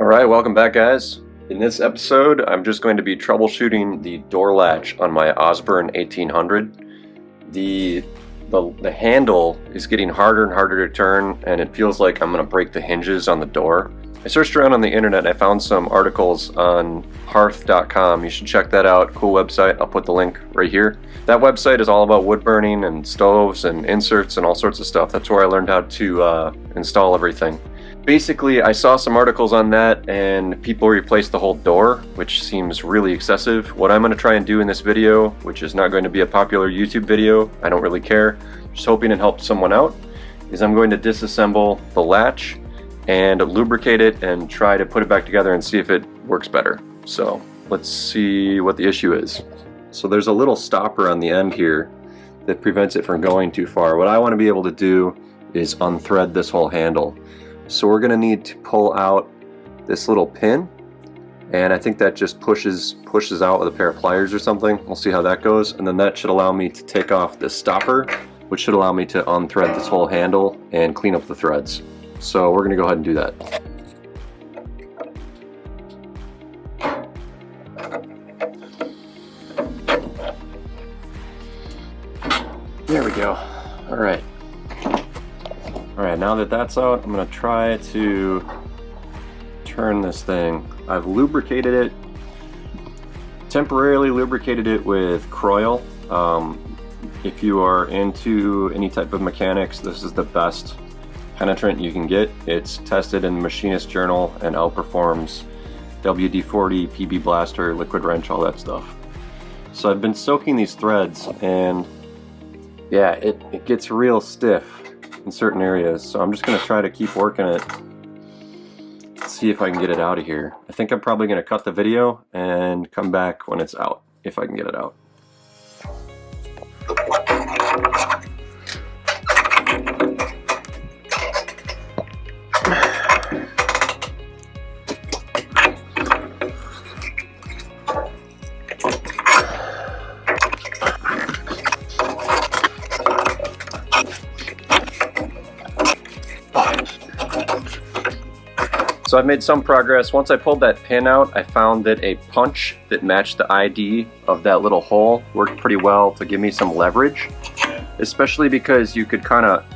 Alright, welcome back guys. In this episode, I'm just going to be troubleshooting the door latch on my Osburn 1800. The handle is getting harder and harder to turn, and it feels like I'm going to break the hinges on the door. I searched around on the internet and I found some articles on hearth.com. You should check that out. Cool website. I'll put the link right here. That website is all about wood burning and stoves and inserts and all sorts of stuff. That's where I learned how to install everything. Basically, I saw some articles on that and people replaced the whole door, which seems really excessive. What I'm going to try and do in this video, which is not going to be a popular YouTube video, I don't really care, just hoping it helps someone out, is I'm going to disassemble the latch and lubricate it and try to put it back together and see if it works better. So let's see what the issue is. So there's a little stopper on the end here that prevents it from going too far. What I want to be able to do is unthread this whole handle. So we're going to need to pull out this little pin, and I think that just pushes out with a pair of pliers or something. We'll see how that goes, and then that should allow me to take off this stopper, which should allow me to unthread this whole handle and clean up the threads. So we're going to go ahead and do that. There we go. Alright, now that that's out, I'm going to try to turn this thing. I've lubricated it, temporarily lubricated it with Croil. If you are into any type of mechanics, this is the best penetrant you can get. It's tested in the Machinist Journal and outperforms WD-40, PB Blaster, Liquid Wrench, all that stuff. So I've been soaking these threads, and yeah, it gets real stiff in certain areas, so I'm just going to try to keep working it, see if I can get it out of here. I think I'm probably going to cut the video and come back when it's out, if I can get it out. So I've made some progress. Once I pulled that pin out, I found that a punch that matched the ID of that little hole worked pretty well to give me some leverage, especially because you could kind of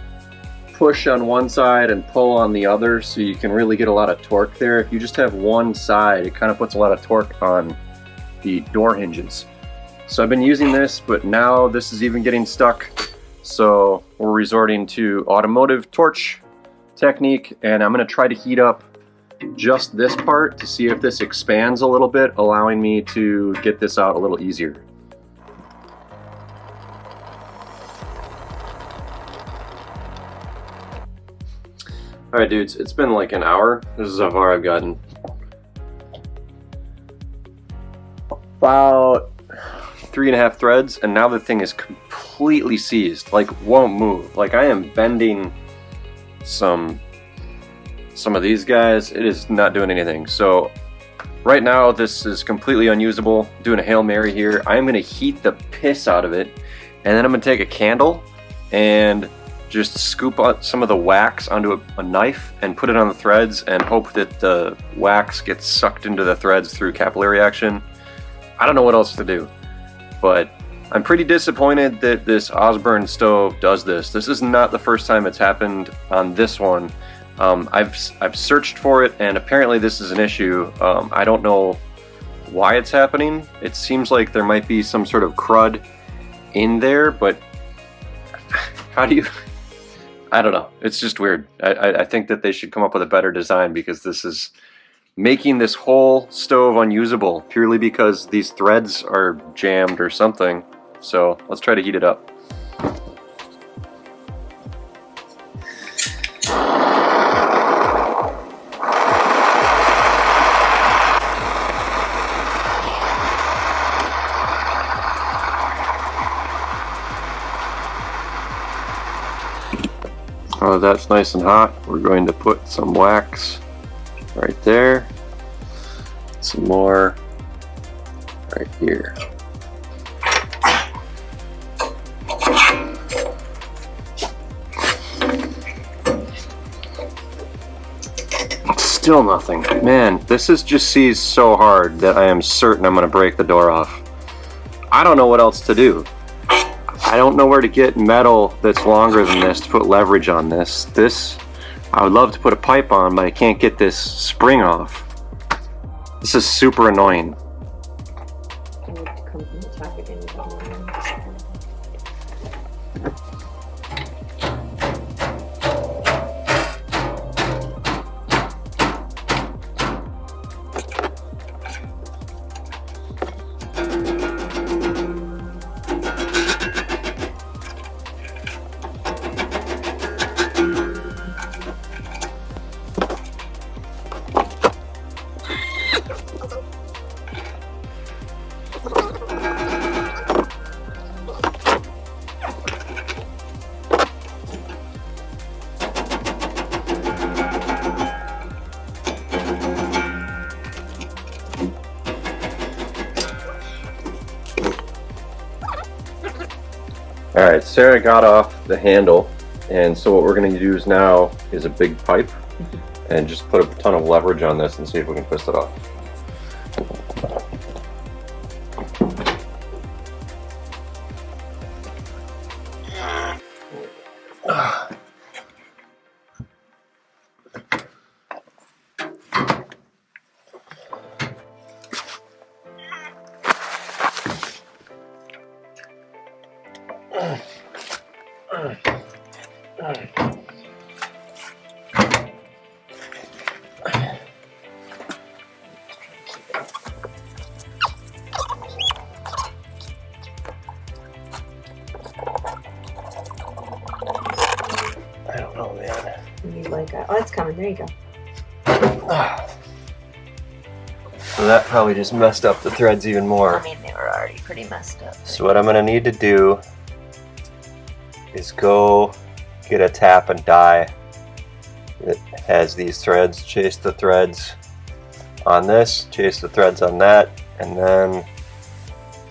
push on one side and pull on the other, so you can really get a lot of torque there. If you just have one side, it kind of puts a lot of torque on the door hinges. So I've been using this, but now this is even getting stuck. So we're resorting to automotive torch technique, and I'm going to try to heat up just this part to see if this expands a little bit, allowing me to get this out a little easier. Alright dudes, it's been like an hour. This is how far I've gotten. About 3.5 threads, and now the thing is completely seized, like won't move. Like I am bending some of these guys, it is not doing anything. So right now this is completely unusable. Doing a Hail Mary here. I'm going to heat the piss out of it, and then I'm going to take a candle and just scoop out some of the wax onto a knife and put it on the threads and hope that the wax gets sucked into the threads through capillary action. I don't know what else to do, but I'm pretty disappointed that this Osburn stove does this. This is not the first time it's happened on this one. I've searched for it, and apparently this is an issue. I don't know why it's happening. It seems like there might be some sort of crud in there, but how do you... I don't know. It's just weird. I think that they should come up with a better design, because this is making this whole stove unusable purely because these threads are jammed or something. So let's try to heat it up. That's nice and hot. We're going to put some wax right there, some more right here. Still nothing. Man, this is just seized so hard that I am certain I'm gonna break the door off. I don't know what else to do. I don't know where to get metal that's longer than this to put leverage on this. I would love to put a pipe on, but I can't get this spring off. This is super annoying. Alright, Sarah got off the handle, and so what we're going to use now is a big pipe and just put a ton of leverage on this and see if we can twist it off. I don't know, man. You need like a, oh, it's coming. There you go. So that probably just messed up the threads even more. I mean, they were already pretty messed up. So what I'm going to need to do is go get a tap and die that has these threads, chase the threads on this, chase the threads on that, and then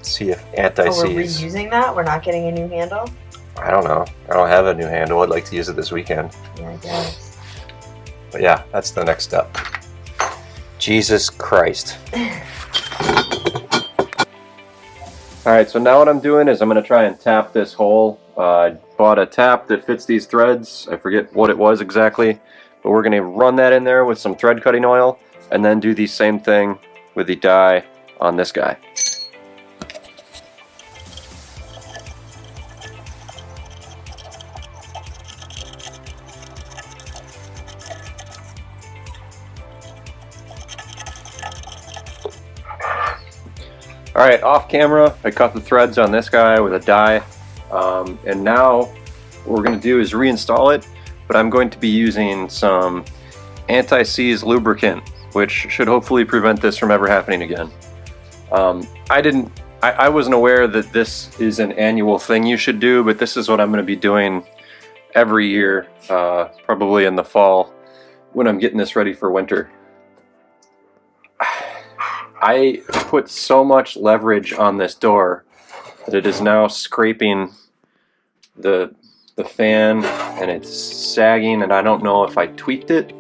see if anti-seize. Oh, we're reusing that? We're not getting a new handle? I don't know. I don't have a new handle. I'd like to use it this weekend. Yeah, I guess. But yeah, that's the next step. Jesus Christ. Alright, so now what I'm doing is I'm going to try and tap this hole. I bought a tap that fits these threads. I forget what it was exactly. But we're going to run that in there with some thread cutting oil and then do the same thing with the die on this guy. Alright, off camera, I cut the threads on this guy with a die, and now what we're going to do is reinstall it, but I'm going to be using some anti-seize lubricant, which should hopefully prevent this from ever happening again. I wasn't aware that this is an annual thing you should do, but this is what I'm going to be doing every year, probably in the fall, when I'm getting this ready for winter. I put so much leverage on this door that it is now scraping the fan, and it's sagging, and I don't know if I tweaked it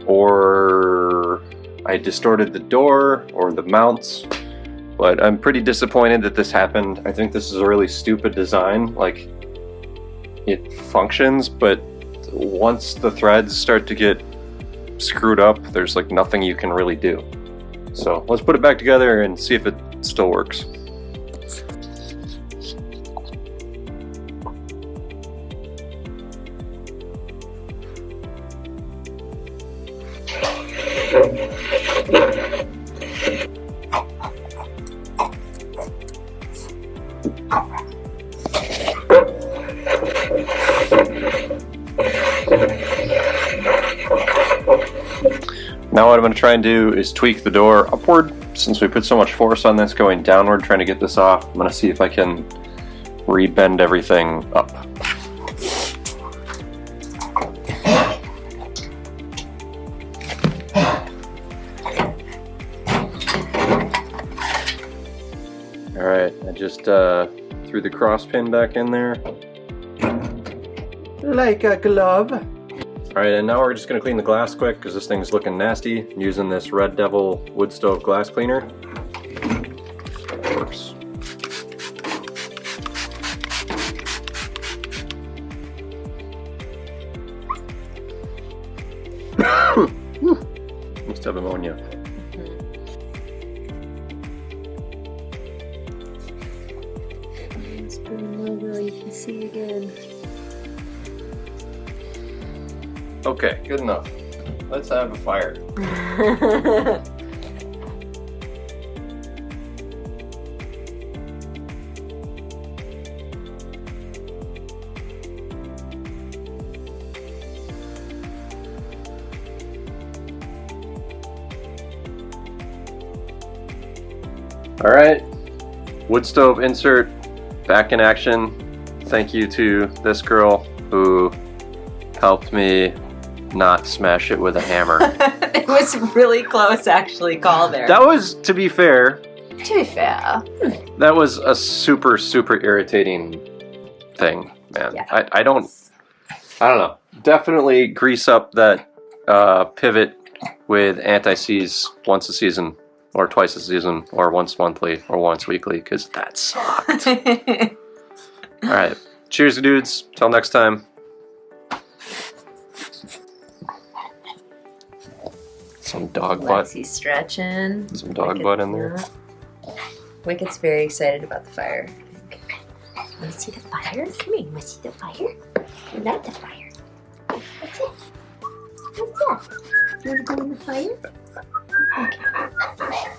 or I distorted the door or the mounts, but I'm pretty disappointed that this happened. I think this is a really stupid design. Like, it functions, but once the threads start to get screwed up, there's like nothing you can really do. So let's put it back together and see if it still works. Now what I'm going to try and do is tweak the door upward, since we put so much force on this going downward trying to get this off. I'm going to see if I can re-bend everything up. Alright, I just threw the cross pin back in there. Like a glove. Alright, and now we're just going to clean the glass quick because this thing's looking nasty. I'm using this Red Devil wood stove glass cleaner. Oops. Must have ammonia. Osburn logo, you can see again. Okay, good enough. Let's have a fire. All right, wood stove insert back in action. Thank you to this girl who helped me not smash it with a hammer. It was really close, actually, call there. That was, to be fair, that was a super, super irritating thing, man. Yeah. I don't know. Definitely grease up that pivot with anti-seize once a season, or twice a season, or once monthly, or once weekly, because that sucked. All right, cheers, dudes. Till next time. Some dog butt. Lexi's stretching. Some dog butt in there. Wicked's very excited about the fire. Want to see the fire? Come here. You want to see the fire? You like the fire? What's it? What's that? You want to go in the fire? Okay.